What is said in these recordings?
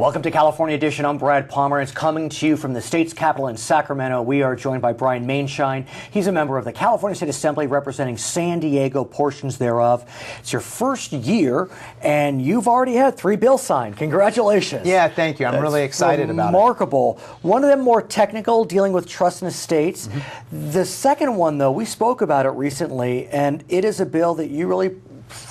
Welcome to California Edition. I'm Brad Pomerance, coming to you from the state's capital in Sacramento. We are joined by Maienschein. He's a member of the California State Assembly representing San Diego, portions thereof. It's your first year, and you've already had 3 bills signed. Congratulations. Yeah, thank you. I'm really excited about it. Remarkable. One of them more technical, dealing with trust in estates. The second one, though, we spoke about it recently, and it is a bill that you really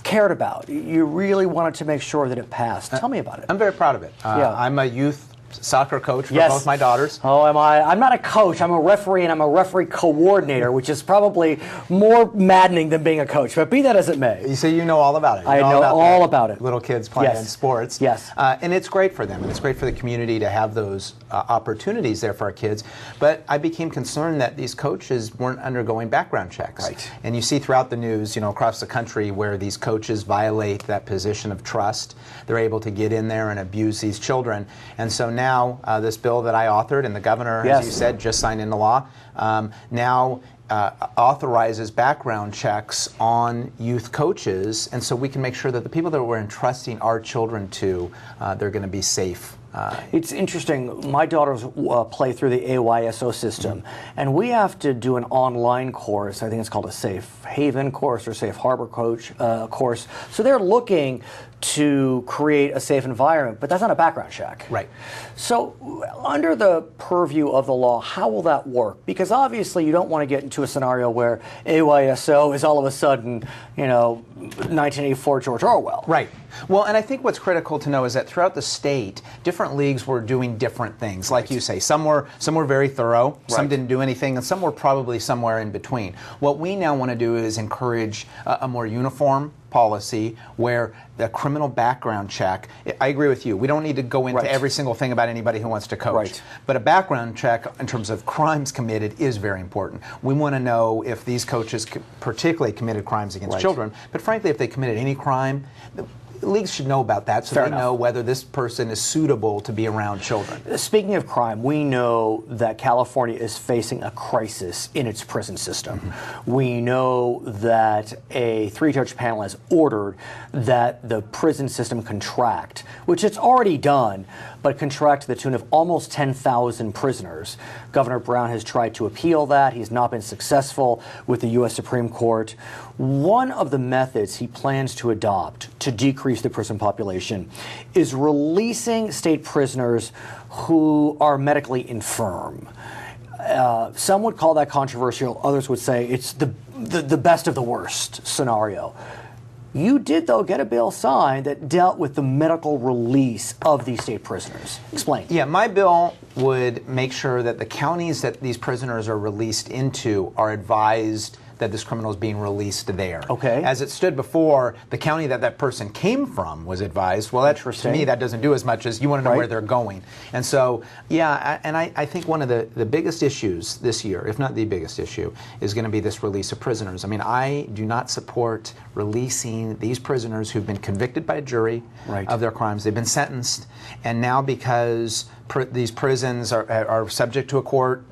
cared about. You really wanted to make sure that it passed. Tell me about it. I'm very proud of it. I'm a youth soccer coach for both my daughters. Oh, am I? I'm not a coach. I'm a referee, and I'm a referee coordinator, which is probably more maddening than being a coach. But be that as it may. So you know all about it. I know all about it. Little kids playing sports. Yes. And it's great for them, and it's great for the community to have those opportunities there for our kids. But I became concerned that these coaches weren't undergoing background checks. Right. And you see throughout the news, across the country, where these coaches violate that position of trust. They're able to get in there and abuse these children. And so now this bill that I authored, and the governor, as you said, just signed into law, now authorizes background checks on youth coaches, and so we can make sure that the people that we're entrusting our children to, they're going to be safe. It's interesting. My daughters play through the AYSO system, and we have to do an online course. I think it's called a Safe Haven course or Safe Harbor course. So they're looking to create a safe environment, but that's not a background check. Right. So under the purview of the law, how will that work? Because obviously you don't want to get into a scenario where AYSO is all of a sudden, 1984 George Orwell. Right. Well, and I think what's critical to know is that throughout the state, different leagues were doing different things. Like you say, some were very thorough, some didn't do anything, and some were probably somewhere in between. What we now want to do is encourage a more uniform policy where the criminal background check, I agree with you, we don't need to go into every single thing about anybody who wants to coach, but a background check in terms of crimes committed is very important. We want to know if these coaches particularly committed crimes against children, but frankly if they committed any crime, leagues should know about that so they know whether this person is suitable to be around children. Speaking of crime, we know that California is facing a crisis in its prison system. We know that a 3-judge panel has ordered that the prison system contract, which it's already done, but contract to the tune of almost 10,000 prisoners. Governor Brown has tried to appeal that. He's not been successful with the U.S. Supreme Court. One of the methods he plans to adopt to decrease the prison population is releasing state prisoners who are medically infirm. Some would call that controversial. Others would say it's the best of the worst scenario. You did, though, get a bill signed that dealt with the medical release of these state prisoners. Explain. Yeah, my bill would make sure that the counties that these prisoners are released into are advised that this criminal is being released there. Okay. As it stood before, the county that that person came from was advised. Well, that, to me, that doesn't do as much as you want to know where they're going. And so, I think one of the biggest issues this year, if not the biggest issue, is going to be this release of prisoners. I mean, I do not support releasing these prisoners who've been convicted by a jury of their crimes. They've been sentenced, and now because these prisons are subject to a court,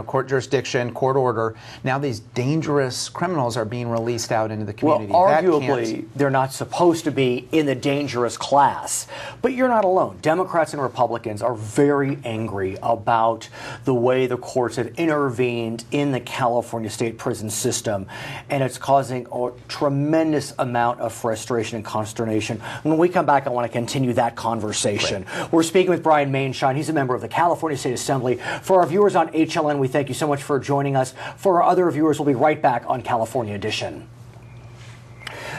court jurisdiction, court order. Now these dangerous criminals are being released out into the community. Well, arguably, they're not supposed to be in the dangerous class. But you're not alone. Democrats and Republicans are very angry about the way the courts have intervened in the California state prison system, and it's causing a tremendous amount of frustration and consternation. When we come back, I want to continue that conversation. We're speaking with Maienschein. He's a member of the California State Assembly. For our viewers on HLN, we thank you so much for joining us. For our other viewers, we'll be right back on California Edition.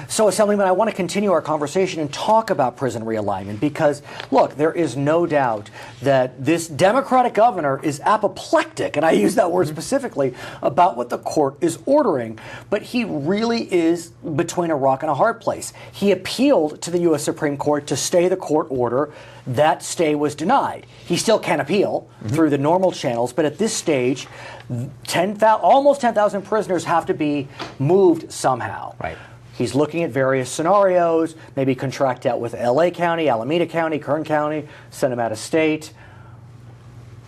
So, Assemblyman, I want to continue our conversation and talk about prison realignment because, look, there is no doubt that this Democratic governor is apoplectic, and I use that word specifically, about what the court is ordering. But he really is between a rock and a hard place. He appealed to the U.S. Supreme Court to stay the court order. That stay was denied. He still can appeal through the normal channels, but at this stage, almost 10,000 prisoners have to be moved somehow. He's looking at various scenarios, maybe contract out with LA County, Alameda County, Kern County, send them out of state.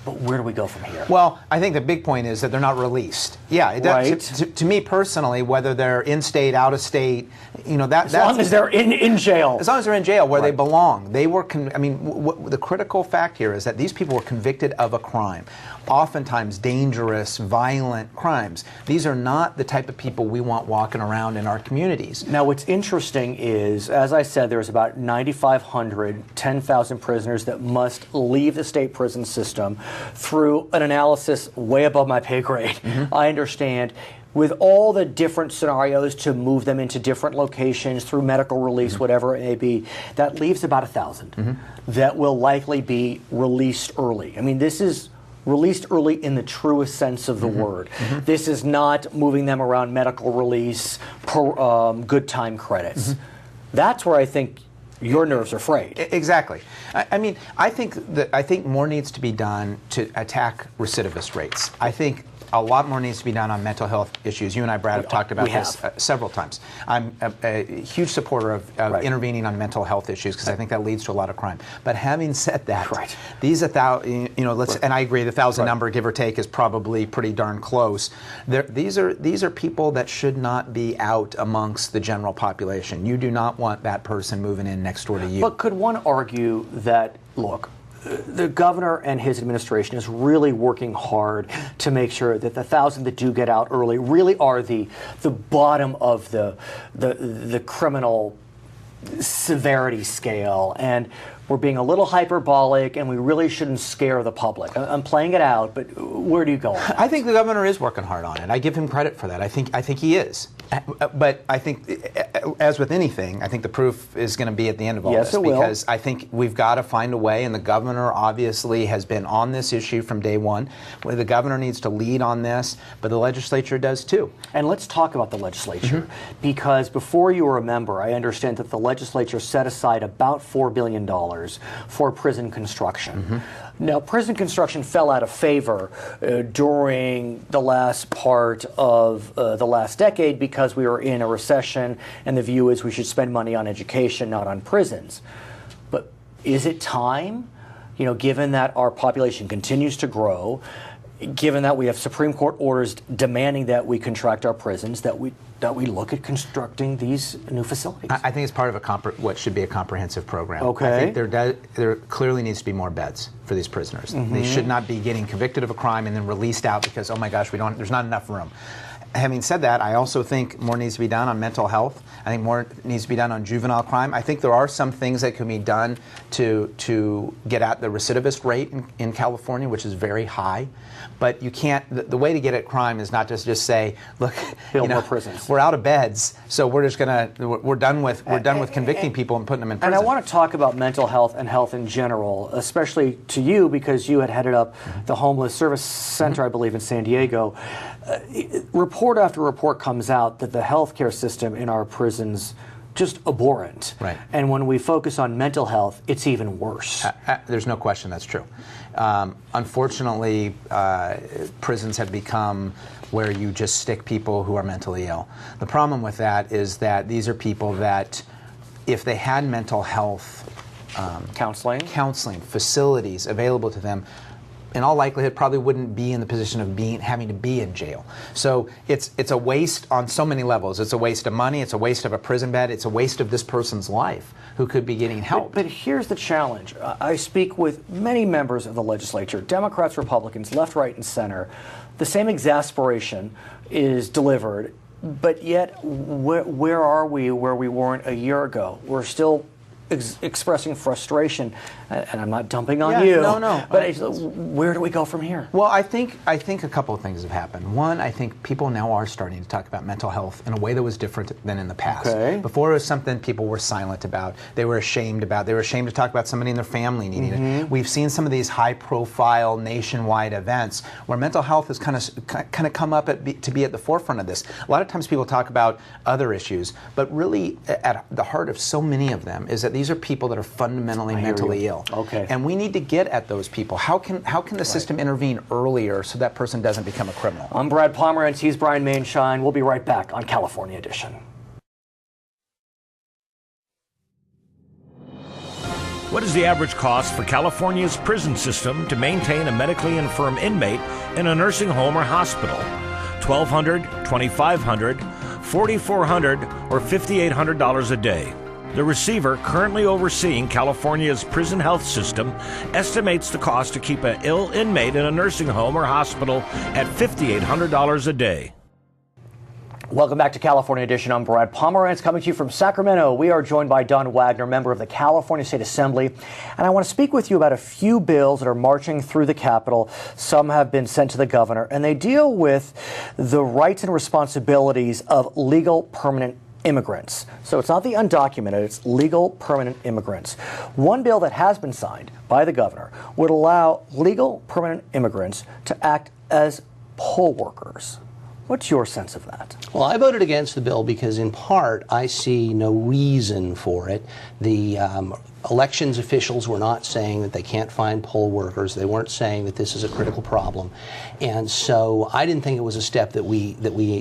But where do we go from here? Well, I think the big point is that they're not released. Yeah, it does. Right? To me personally, whether they're in state, out of state, as long as they're in jail. As long as they're in jail where they belong. They were. The critical fact here is that these people were convicted of a crime, oftentimes dangerous, violent crimes. These are not the type of people we want walking around in our communities. Now, what's interesting is, as I said, there's about 9,500, 10,000 prisoners that must leave the state prison system through an analysis way above my pay grade. I understand. With all the different scenarios to move them into different locations through medical release, whatever it may be, that leaves about 1,000 that will likely be released early. I mean, this is released early in the truest sense of the word. This is not moving them around medical release, good time credits. That's where I think your nerves are frayed. Exactly. I think more needs to be done to attack recidivist rates. I think a lot more needs to be done on mental health issues. You and I, Brad, have talked about this several times. I'm a huge supporter of intervening on mental health issues because I think that leads to a lot of crime. But having said that, these 1,000, and I agree, the 1,000 number, give or take, is probably pretty darn close. These are people that should not be out amongst the general population. You do not want that person moving in next door to you. But could one argue that, look, the governor and his administration is really working hard to make sure that the 1,000 that do get out early really are the bottom of the criminal severity scale, and we're being a little hyperbolic, and we really shouldn't scare the public. I'm playing it out, but where do you go? I think the governor is working hard on it. I give him credit for that. I think he is. But I think, as with anything, I think the proof is going to be at the end of all this. Because I think we've got to find a way, and the governor obviously has been on this issue from day one. The governor needs to lead on this, but the legislature does too. And let's talk about the legislature, because before you were a member, I understand that the legislature set aside about $4 billion for prison construction. Now, prison construction fell out of favor during the last part of the last decade because we were in a recession, and the view is we should spend money on education, not on prisons. But is it time, given that our population continues to grow, given that we have Supreme Court orders demanding that we contract our prisons, that we look at constructing these new facilities? I think it's part of what should be a comprehensive program. Okay. I think there clearly needs to be more beds for these prisoners. They should not be getting convicted of a crime and then released out because, oh my gosh, there's not enough room. Having said that, I also think more needs to be done on mental health. I think more needs to be done on juvenile crime. I think there are some things that can be done to get at the recidivist rate in California, which is very high. But you can't. The way to get at crime is not just say, look, build more prisons. We're out of beds, so we're done with convicting people and putting them in prison. And I want to talk about mental health and health in general, especially to you because you had headed up the Homeless Service Center, I believe, in San Diego. Report after report comes out that the healthcare system in our prisons just abhorrent. Right. And when we focus on mental health, it's even worse. There's no question that's true. Unfortunately, prisons have become where you just stick people who are mentally ill. The problem with that is that these are people that, if they had mental health counseling facilities available to them, in all likelihood, probably wouldn't be in the position of having to be in jail. So it's a waste on so many levels. It's a waste of money. It's a waste of a prison bed. It's a waste of this person's life who could be getting help. But here's the challenge. I speak with many members of the legislature, Democrats, Republicans, left, right, and center. The same exasperation is delivered, but yet where are we where we weren't a year ago? We're still expressing frustration, and I'm not dumping on you. No. But where do we go from here? Well, I think a couple of things have happened. One, I think people now are starting to talk about mental health in a way that was different than in the past. Okay. Before, it was something people were silent about. They were ashamed about. They were ashamed to talk about somebody in their family needing it. We've seen some of these high-profile nationwide events where mental health has kind of come up to be at the forefront of this. A lot of times people talk about other issues, but really at the heart of so many of them is that these are people that are fundamentally mentally ill. Okay. And we need to get at those people. How can the system intervene earlier so that person doesn't become a criminal? I'm Brad Pomerance. He's Brian Maienschein. We'll be right back on California Edition. What is the average cost for California's prison system to maintain a medically infirm inmate in a nursing home or hospital? $1,200, $2,500, $4,400, or $5,800 a day. The receiver, currently overseeing California's prison health system, estimates the cost to keep an ill inmate in a nursing home or hospital at $5,800 a day. Welcome back to California Edition. I'm Brad Pomerance, coming to you from Sacramento. We are joined by Don Wagner, member of the California State Assembly, and I want to speak with you about a few bills that are marching through the Capitol. Some have been sent to the governor, and they deal with the rights and responsibilities of legal permanent immigrants. So it's not the undocumented, it's legal permanent immigrants. One bill that has been signed by the governor would allow legal permanent immigrants to act as poll workers. What's your sense of that? Well, I voted against the bill because, in part, I see no reason for it. The elections officials were not saying that they can't find poll workers. They weren't saying that this is a critical problem. And so I didn't think it was a step that we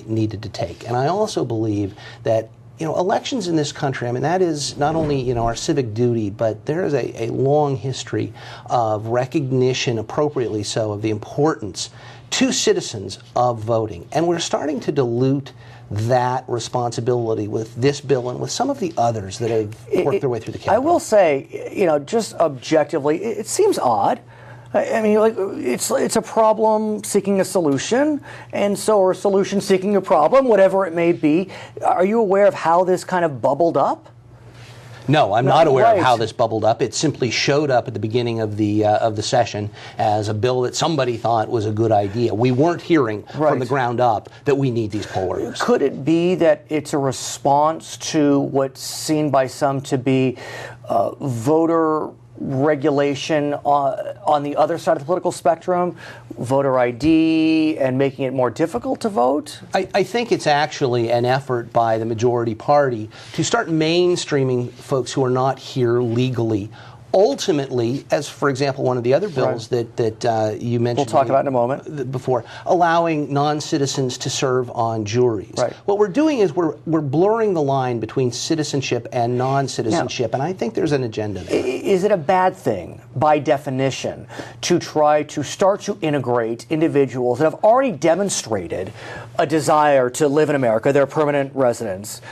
needed to take. And I also believe that elections in this country, I mean, that is not only, our civic duty, but there is a long history of recognition, appropriately so, of the importance to citizens of voting. And we're starting to dilute that responsibility with this bill and with some of the others that have worked their way through the Capitol. I will say, just objectively, it seems odd. I mean, it's a problem seeking a solution, and so are solutions seeking a problem, whatever it may be. Are you aware of how this kind of bubbled up? No, I'm not aware of how this bubbled up. It simply showed up at the beginning of the session as a bill that somebody thought was a good idea. We weren't hearing from the ground up that we need these poll workers. Could it be that it's a response to what's seen by some to be voter regulation on the other side of the political spectrum, voter ID, and making it more difficult to vote? I think it's actually an effort by the majority party to start mainstreaming folks who are not here legally. Ultimately, as for example, one of the other bills that you mentioned, we'll talk about in a moment, before, allowing non-citizens to serve on juries. Right. What we're doing is we're blurring the line between citizenship and non-citizenship, and I think there's an agenda there. Is it a bad thing, by definition, to try to start to integrate individuals that have already demonstrated a desire to live in America, they're permanent residents,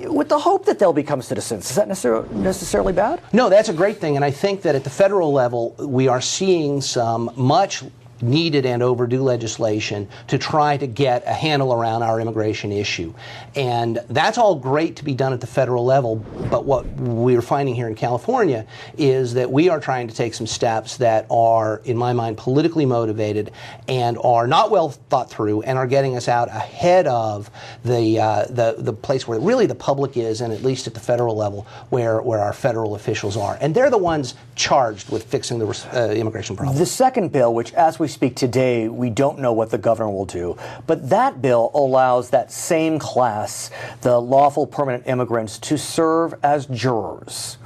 with the hope that they'll become citizens? Is that necessarily bad? No, that's a great thing, and I think that at the federal level we are seeing some much needed and overdue legislation to try to get a handle around our immigration issue. And that's all great to be done at the federal level, but what we're finding here in California is that we are trying to take some steps that are, in my mind, politically motivated and are not well thought through and are getting us out ahead of the place where really the public is, and at least at the federal level where our federal officials are. And they're the ones charged with fixing the immigration problem. The second bill, which as we speak today, we don't know what the governor will do, but that bill allows that same class, the lawful permanent immigrants, to serve as jurors.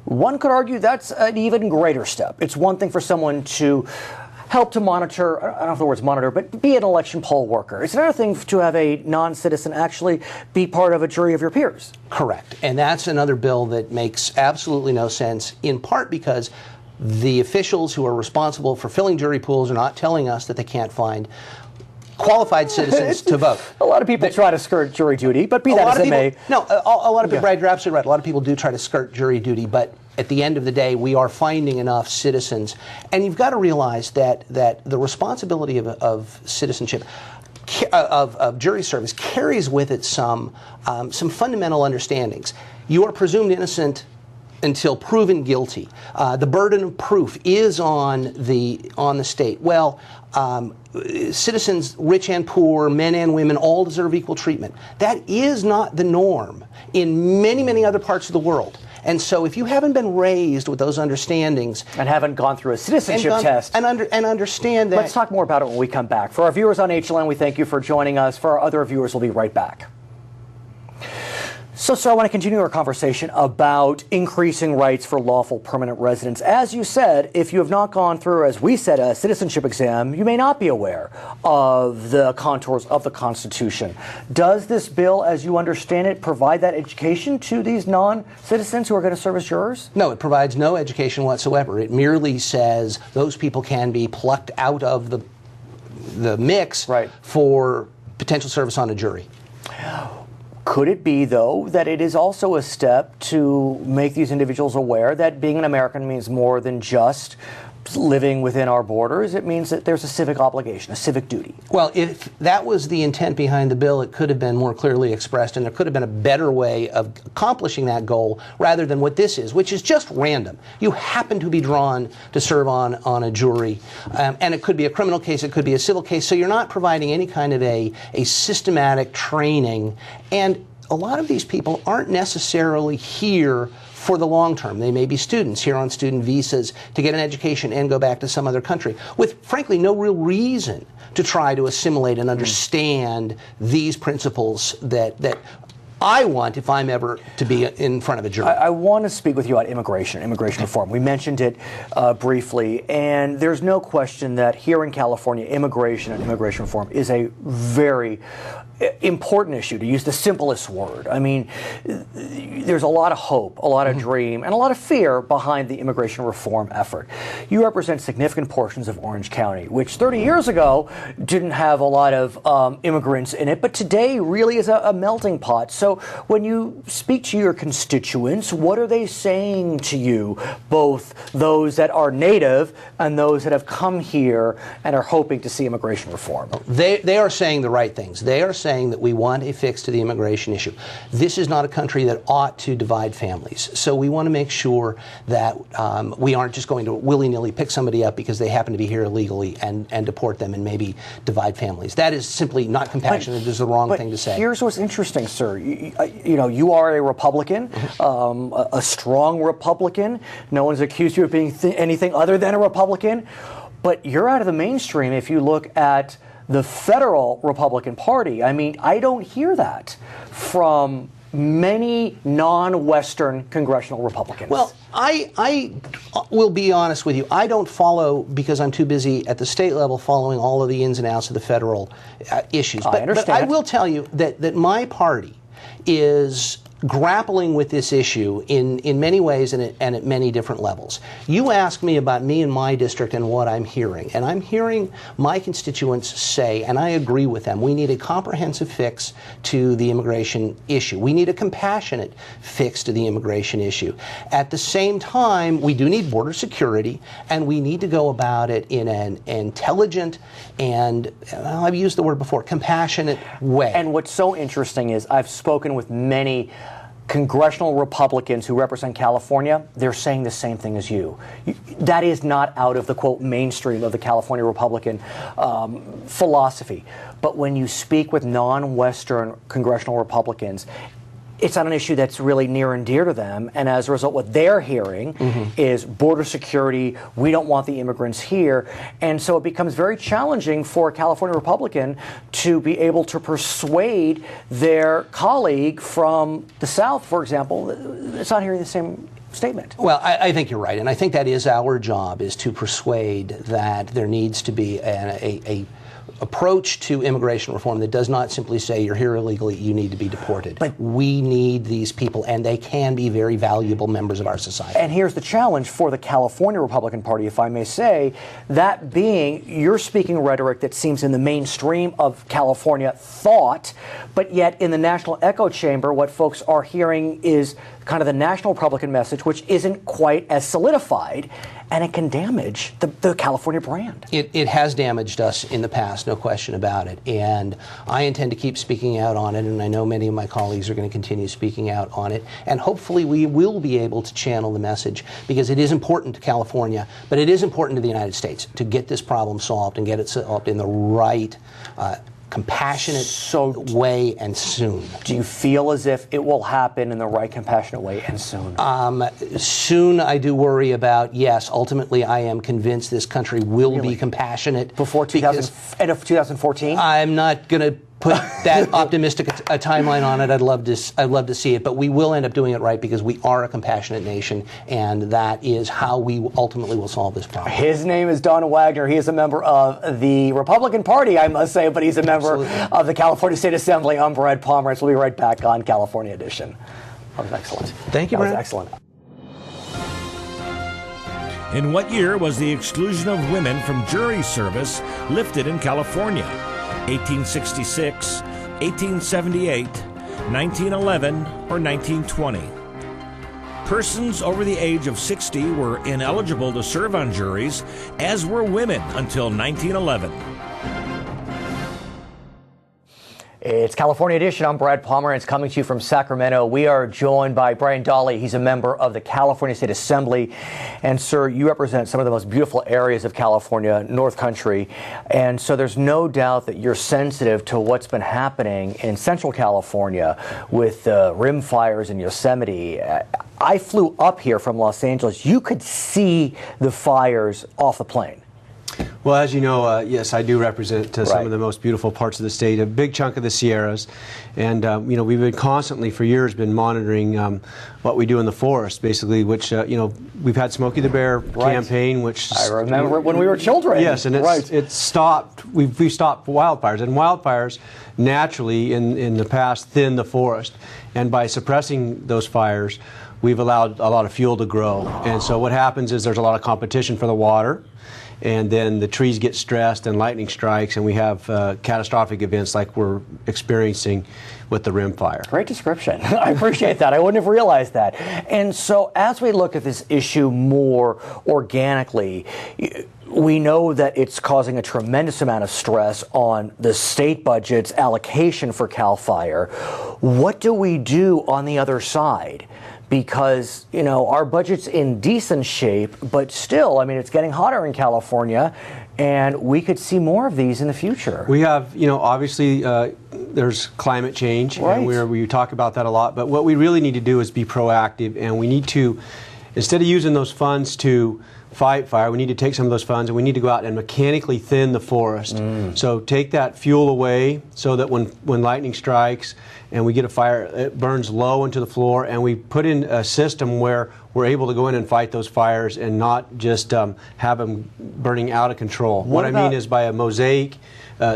One could argue that's an even greater step. It's one thing for someone to help to monitor, I don't know if the word's monitor, but be an election poll worker. It's another thing to have a non-citizen actually be part of a jury of your peers. Correct. And that's another bill that makes absolutely no sense, in part because the officials who are responsible for filling jury pools are not telling us that they can't find qualified citizens to vote. A lot of people try to skirt jury duty, but be that as it may. No, a lot of people, Brad, you're absolutely right. A lot of people do try to skirt jury duty, but at the end of the day, we are finding enough citizens. And you've got to realize that the responsibility of citizenship, of jury service, carries with it some fundamental understandings. You are presumed innocent until proven guilty. The burden of proof is on the state. Well, citizens, rich and poor, men and women, all deserve equal treatment. That is not the norm in many, many other parts of the world. And so if you haven't been raised with those understandings and haven't gone through a citizenship test and understand that. Let's talk more about it when we come back. For our viewers on HLN, we thank you for joining us. For our other viewers, we'll be right back. So I want to continue our conversation about increasing rights for lawful permanent residents. As you said, if you have not gone through, as we said, a citizenship exam, you may not be aware of the contours of the Constitution. Does this bill, as you understand it, provide that education to these non-citizens who are going to serve as jurors? No, it provides no education whatsoever. It merely says those people can be plucked out of the mix for potential service on a jury. Could it be, though, that it is also a step to make these individuals aware that being an American means more than just living within our borders? It means that there's a civic obligation, a civic duty. Well, if that was the intent behind the bill, it could have been more clearly expressed, and there could have been a better way of accomplishing that goal rather than what this is, which is just random. You happen to be drawn to serve on a jury, and it could be a criminal case, it could be a civil case, so you're not providing any kind of a systematic training, and a lot of these people aren't necessarily here for the long term. They may be students here on student visas to get an education and go back to some other country with, frankly, no real reason to try to assimilate and understand these principles that I want if I'm ever to be in front of a jury. I want to speak with you about immigration reform. We mentioned it briefly, and there's no question that here in California, immigration and immigration reform is a very important issue, to use the simplest word. I mean, there's a lot of hope, a lot of dream, and a lot of fear behind the immigration reform effort. You represent significant portions of Orange County, which 30 years ago didn't have a lot of immigrants in it, but today really is a melting pot. So when you speak to your constituents, what are they saying to you, both those that are native and those that have come here and are hoping to see immigration reform? They are saying the right things. They are saying that we want a fix to the immigration issue. This is not a country that ought to divide families. So we want to make sure that we aren't just going to willy-nilly pick somebody up because they happen to be here illegally and deport them and maybe divide families. That is simply not compassionate. It is the wrong thing to say. Here's what's interesting, sir. You are a Republican, a strong Republican. No one's accused you of being anything other than a Republican. But you're out of the mainstream if you look at the federal Republican Party. I mean, I don't hear that from many non-Western congressional Republicans. Well, I will be honest with you. I don't follow, because I'm too busy at the state level following all of the ins and outs of the federal issues. I understand. But I will tell you that my party is grappling with this issue in many ways and at many different levels. You ask me about me and my district and what I'm hearing, and I'm hearing my constituents say, and I agree with them, we need a comprehensive fix to the immigration issue. We need a compassionate fix to the immigration issue. At the same time, we do need border security, and we need to go about it in an intelligent and, I've used the word before, compassionate way. And what's so interesting is I've spoken with many congressional Republicans who represent California. They're saying the same thing as you. That is not out of the, quote, mainstream of the California Republican philosophy. But when you speak with non-Western congressional Republicans, it's not an issue that's really near and dear to them, and as a result, what they're hearing is border security, we don't want the immigrants here, and so it becomes very challenging for a California Republican to be able to persuade their colleague from the South, for example, that's not hearing the same statement. Well, I think you're right, and I think that is our job, is to persuade that there needs to be a approach to immigration reform that does not simply say you're here illegally, you need to be deported. But we need these people, and they can be very valuable members of our society. And here's the challenge for the California Republican Party, if I may say, that being, you're speaking rhetoric that seems in the mainstream of California thought, but yet in the national echo chamber, what folks are hearing is kind of the national Republican message, which isn't quite as solidified, and it can damage the California brand. It has damaged us in the past, no question about it, and I intend to keep speaking out on it, and I know many of my colleagues are going to continue speaking out on it, and hopefully we will be able to channel the message, because it is important to California, but it is important to the United States to get this problem solved and get it solved in the right compassionate way and soon. Do you feel as if it will happen in the right compassionate way and soon? Soon I do worry about, yes, ultimately I am convinced this country will be compassionate. Before end of 2014? I'm not going to put that optimistic a timeline on it. I'd love to see it, but we will end up doing it right because we are a compassionate nation, and that is how we ultimately will solve this problem. His name is Don Wagner. He is a member of the Republican Party, I must say, but he's a member of the California State Assembly. I'm Brad Pomerance. We'll be right back on California Edition. That was excellent. Thank you, Brad. That was excellent. In what year was the exclusion of women from jury service lifted in California? 1866, 1878, 1911, or 1920. Persons over the age of 60 were ineligible to serve on juries, as were women until 1911. It's California Edition. I'm Brad Pomerance coming to you from Sacramento. We are joined by Brian Dahle. He's a member of the California State Assembly. And, sir, you represent some of the most beautiful areas of California, North Country. And so there's no doubt that you're sensitive to what's been happening in Central California with rim fires in Yosemite. I flew up here from Los Angeles. You could see the fires off the plane. Well, as you know, yes, I do represent some of the most beautiful parts of the state, a big chunk of the Sierras. And, you know, we've been constantly for years been monitoring what we do in the forest, basically, which, you know, we've had Smokey the Bear campaign, which... I remember when we were children. Yes, and it's stopped, we've stopped wildfires. And wildfires, naturally, in the past, thin the forest. And by suppressing those fires, we've allowed a lot of fuel to grow. And so what happens is there's a lot of competition for the water. And then the trees get stressed and lightning strikes, and we have catastrophic events like we're experiencing with the rim fire. Great description. I appreciate that. I wouldn't have realized that. And so as we look at this issue more organically, we know that it's causing a tremendous amount of stress on the state budget's allocation for CAL FIRE. What do we do on the other side? Because, you know, our budget's in decent shape, but still, I mean, it's getting hotter in California, and we could see more of these in the future. We have, you know, obviously there's climate change, and we talk about that a lot, but what we really need to do is be proactive, and we need to, instead of using those funds to fight fire, we need to take some of those funds and we need to go out and mechanically thin the forest. So take that fuel away so that when lightning strikes and we get a fire, it burns low into the floor, and we put in a system where we're able to go in and fight those fires and not just have them burning out of control. What I mean is by a mosaic,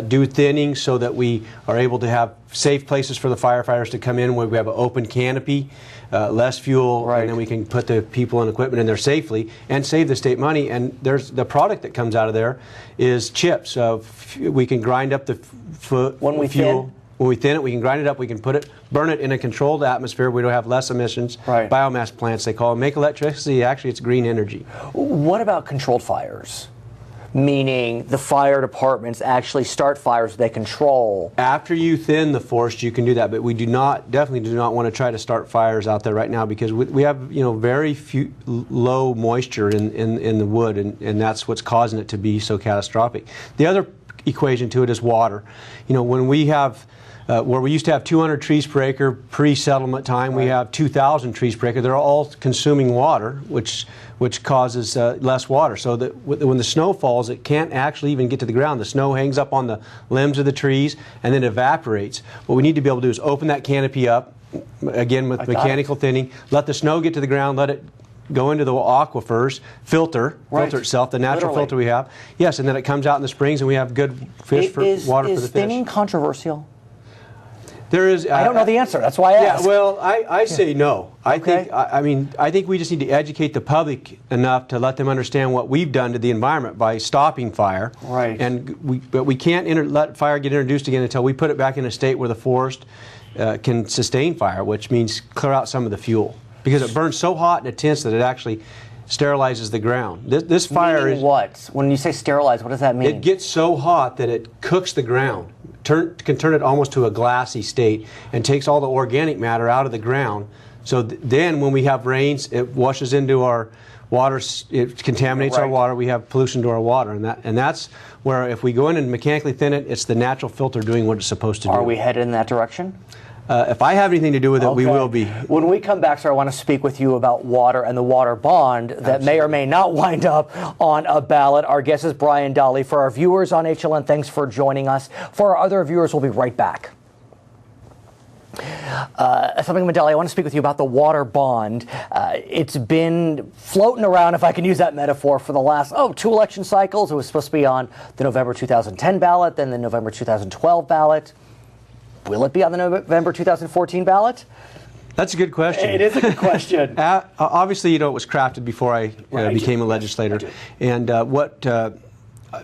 do thinning so that we are able to have safe places for the firefighters to come in where we have an open canopy, less fuel, and then we can put the people and equipment in there safely and save the state money. And there's the product that comes out of there is chips. We can grind up the fuel. When we thin it, we can grind it up, we can burn it in a controlled atmosphere. We don't have less emissions. Biomass plants, they call them. Make electricity, actually it's green energy. What about controlled fires? Meaning the fire departments actually start fires they control. After you thin the forest, you can do that, but we definitely do not want to try to start fires out there right now because we have, you know, very low moisture in the wood, and that's what's causing it to be so catastrophic. The other equation to it is water. You know, when we have where we used to have 200 trees per acre pre-settlement time, we have 2,000 trees per acre. They're all consuming water, which causes less water. So that when the snow falls, it can't actually even get to the ground. The snow hangs up on the limbs of the trees and then evaporates. What we need to be able to do is open that canopy up, again with mechanical thinning, let the snow get to the ground, let it go into the aquifers, filter itself, the natural filter we have. Yes, and then it comes out in the springs and we have good water for the fish. Is thinning controversial? There is. I don't know the answer. That's why I asked. Yeah, well, I say no. I think we just need to educate the public enough to let them understand what we've done to the environment by stopping fire. But we can't let fire get introduced again until we put it back in a state where the forest can sustain fire, which means clear out some of the fuel because it burns so hot and intense that it actually sterilizes the ground. This fire is what? When you say sterilize, what does that mean? It gets so hot that it cooks the ground. Can turn it almost to a glassy state and takes all the organic matter out of the ground. So then when we have rains, it washes into our water, it contaminates our water, we have pollution to our water. And that's where if we go in and mechanically thin it, it's the natural filter doing what it's supposed to do. Are we headed in that direction? If I have anything to do with it, we will be. When we come back, sir, I want to speak with you about water and the water bond that may or may not wind up on a ballot. Our guest is Brian Dahle. For our viewers on HLN, thanks for joining us. For our other viewers, we'll be right back. Something Dahle, I want to speak with you about the water bond. It's been floating around, if I can use that metaphor, for the last, 2 election cycles. It was supposed to be on the November 2010 ballot, then the November 2012 ballot. Will it be on the November 2014 ballot? That's a good question. It is a good question. Obviously, you know, it was crafted before I became a legislator. And what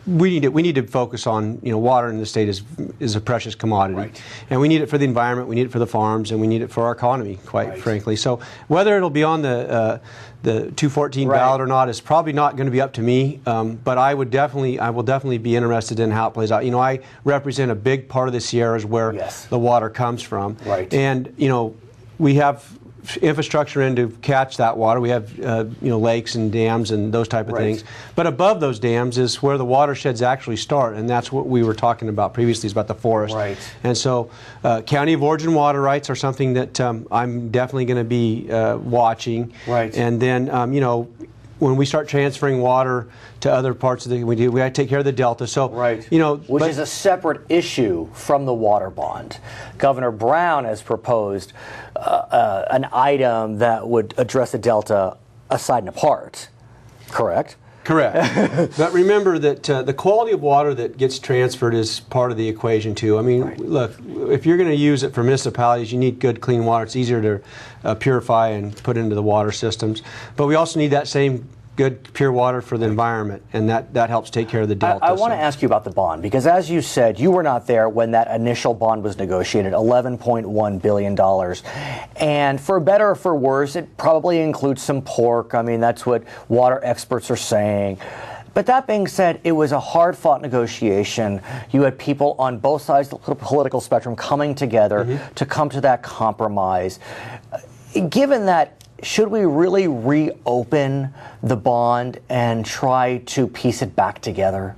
we need to focus on, water in the state is a precious commodity, right. And we need it for the environment, we need it for the farms, and we need it for our economy, quite right. frankly. So whether it'll be on the 214 right. ballot or not is probably not going to be up to me. But I will definitely be interested in how it plays out. I represent a big part of the Sierras where yes. the water comes from, right. And we have infrastructure in to catch that water. We have lakes and dams and those type of right. things. But above those dams is where the watersheds actually start, and that's what we were talking about previously, is about the forest. Right. And so county of origin water rights are something that I'm definitely going to be watching. Right. And then when we start transferring water to other parts of we got to take care of the delta. So right. Which is a separate issue from the water bond. Governor Brown has proposed an item that would address the delta aside and apart. Correct? Correct. But remember that the quality of water that gets transferred is part of the equation too. I mean, right. Look, if you're going to use it for municipalities, you need good, clean water. It's easier to purify and put into the water systems. But we also need that same good, pure water for the environment, and that helps take care of the delta. I want to ask you about the bond, because as you said, you were not there when that initial bond was negotiated, $11.1 billion. And for better or for worse, it probably includes some pork. I mean, that's what water experts are saying. But that being said, it was a hard-fought negotiation. You had people on both sides of the political spectrum coming together mm-hmm. to come to that compromise. Given that, should we really reopen the bond and try to piece it back together?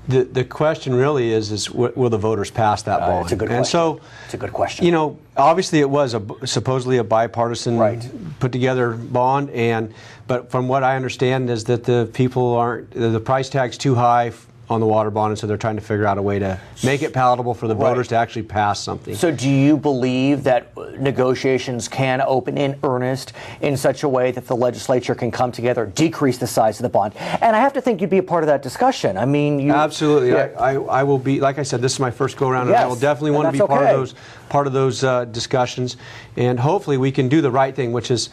The question really is will the voters pass that bond? It's a good question. And so, it's a good question. Obviously it was supposedly a bipartisan right. put together bond, but from what I understand is that the price tag's too high on the water bond, and so they're trying to figure out a way to make it palatable for the voters to actually pass something. So do you believe that negotiations can open in earnest in such a way that the legislature can come together, decrease the size of the bond? And I have to think you'd be a part of that discussion. I mean, absolutely. Yeah. I will be, like I said, this is my first go around, yes, and I will definitely want to be part of those discussions, and hopefully we can do the right thing, which is,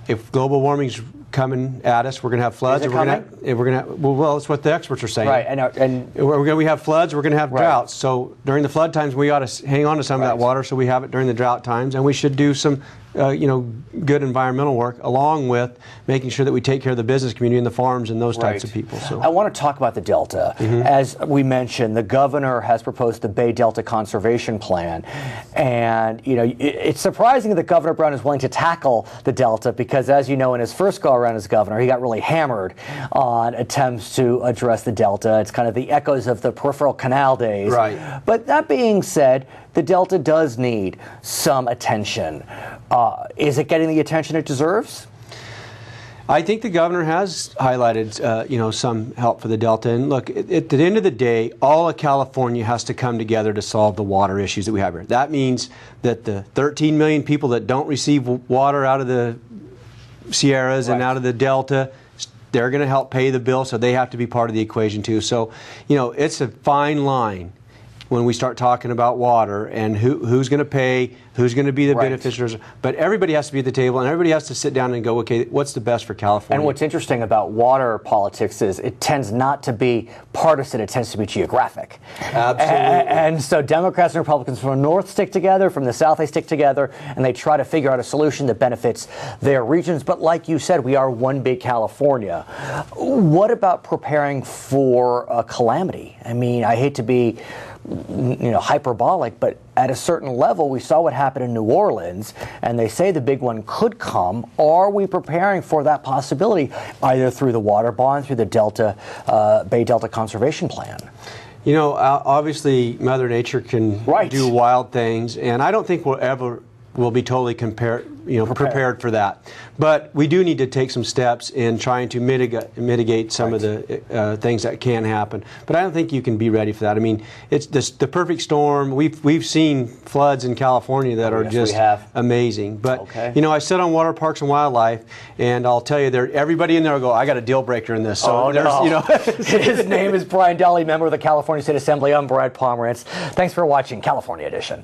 if global warming's coming at us, we're going to have floods. Is it coming? Well, that's what the experts are saying. Right, and we have floods. We're going to have right. droughts. So during the flood times, we ought to hang on to some right. of that water, so we have it during the drought times, and we should do some, good environmental work along with making sure that we take care of the business community and the farms and those right. types of people. So I want to talk about the Delta. Mm-hmm. As we mentioned, the governor has proposed the Bay Delta Conservation Plan, and it's surprising that Governor Brown is willing to tackle the Delta, because as you know, in his first go around as governor, he got really hammered on attempts to address the Delta. It's kind of the echoes of the peripheral canal days. Right. But that being said, the Delta does need some attention. Is it getting the attention it deserves? I think the governor has highlighted, some help for the Delta. And look, at the end of the day, all of California has to come together to solve the water issues that we have here. That means that the 13 million people that don't receive water out of the Sierras right. and out of the Delta, they're going to help pay the bill, so they have to be part of the equation too. So, it's a fine line when we start talking about water and who's going to pay, who's going to be the right. beneficiaries. But everybody has to be at the table, and everybody has to sit down and go, okay, what's the best for California? And what's interesting about water politics is it tends not to be partisan, it tends to be geographic. Absolutely. And so Democrats and Republicans from the north stick together, from the south they stick together, and they try to figure out a solution that benefits their regions. But like you said, we are one big California. What about preparing for a calamity? I mean, I hate to be hyperbolic, but at a certain level, we saw what happened in New Orleans, and they say the big one could come. Are we preparing for that possibility, either through the water bond, through the Bay Delta Conservation Plan? Obviously, Mother Nature can right. do wild things, and I don't think we'll be totally prepared for that. But we do need to take some steps in trying to mitigate some right. of the things that can happen. But I don't think you can be ready for that. I mean, it's the perfect storm. We've seen floods in California that are just amazing. But okay. I sit on Water Parks and Wildlife, and I'll tell you, everybody in there will go, I got a deal breaker in this. So His name is Brian Dahle, member of the California State Assembly. I'm Brad Pomerance. Thanks for watching California Edition.